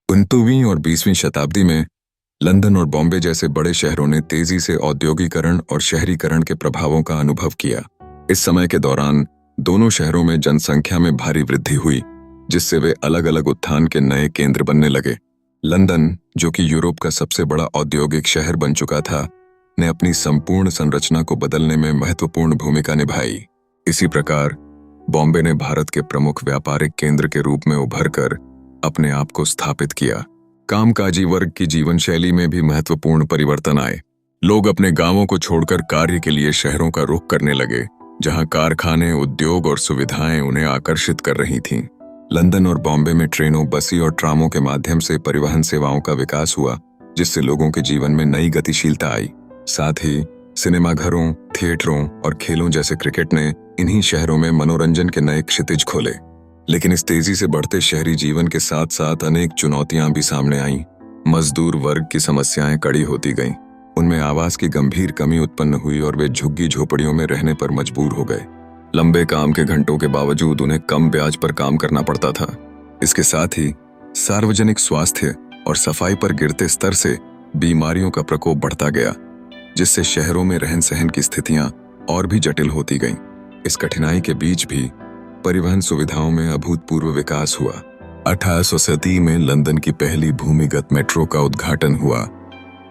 19वीं और 20वीं शताब्दी में लंदन और बॉम्बे जैसे बड़े शहरों ने तेजी से औद्योगिकरण और शहरीकरण के प्रभावों का अनुभव किया। इस समय के दौरान दोनों शहरों में जनसंख्या में भारी वृद्धि हुई, जिससे वे अलग अलग उत्थान के नए केंद्र बनने लगे। लंदन, जो कि यूरोप का सबसे बड़ा औद्योगिक शहर बन चुका था, ने अपनी संपूर्ण संरचना को बदलने में महत्वपूर्ण भूमिका निभाई। इसी प्रकार बॉम्बे ने भारत के प्रमुख व्यापारिक केंद्र के रूप में उभरकर अपने आप को स्थापित किया। कामकाजी वर्ग की जीवन शैली में भी महत्वपूर्ण परिवर्तन आए। लोग अपने गांवों को छोड़कर कार्य के लिए शहरों का रुख करने लगे, जहां कारखाने, उद्योग और सुविधाएं उन्हें आकर्षित कर रही थीं। लंदन और बॉम्बे में ट्रेनों, बसें और ट्रामों के माध्यम से परिवहन सेवाओं का विकास हुआ, जिससे लोगों के जीवन में नई गतिशीलता आई। साथ ही सिनेमाघरों, थिएटरों और खेलों जैसे क्रिकेट ने इन्हीं शहरों में मनोरंजन के नए क्षितिज खोले। लेकिन इस तेजी से बढ़ते शहरी जीवन के साथ साथ अनेक चुनौतियां भी सामने आईं। मजदूर वर्ग की समस्याएं कड़ी होती गईं। उनमें आवास की गंभीर कमी उत्पन्न हुई और वे झुग्गी झोपड़ियों में रहने पर मजबूर हो गए। लंबे काम के घंटों के बावजूद उन्हें कम ब्याज पर काम करना पड़ता था। इसके साथ ही सार्वजनिक स्वास्थ्य और सफाई पर गिरते स्तर से बीमारियों का प्रकोप बढ़ता गया, जिससे शहरों में रहन सहन की स्थितियां और भी जटिल होती गईं। इस कठिनाई के बीच भी परिवहन सुविधाओं में अभूतपूर्व विकास हुआ। 1830 में लंदन की पहली भूमिगत मेट्रो का उद्घाटन हुआ,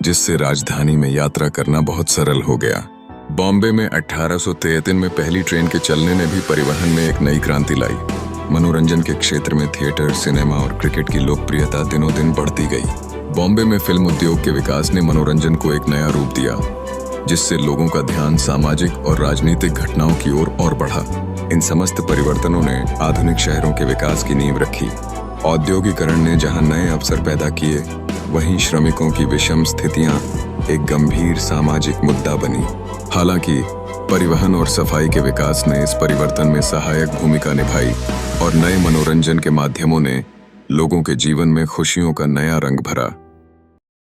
जिससे राजधानी में यात्रा करना बहुत सरल हो गया। बॉम्बे में 1833 में पहली ट्रेन के चलने ने भी परिवहन में एक नई क्रांति लाई। मनोरंजन के क्षेत्र में थिएटर, सिनेमा और क्रिकेट की लोकप्रियता दिनों दिन बढ़ती गई। बॉम्बे में फिल्म उद्योग के विकास ने मनोरंजन को एक नया रूप दिया, जिससे लोगों का ध्यान सामाजिक और राजनीतिक घटनाओं की ओर और बढ़ा। इन समस्त परिवर्तनों ने आधुनिक शहरों के विकास की नींव रखी। औद्योगिकरण ने जहां नए अवसर पैदा किए, वहीं श्रमिकों की विषम स्थितियां एक गंभीर सामाजिक मुद्दा बनी। हालांकि परिवहन और सफाई के विकास ने इस परिवर्तन में सहायक भूमिका निभाई और नए मनोरंजन के माध्यमों ने लोगों के जीवन में खुशियों का नया रंग भरा।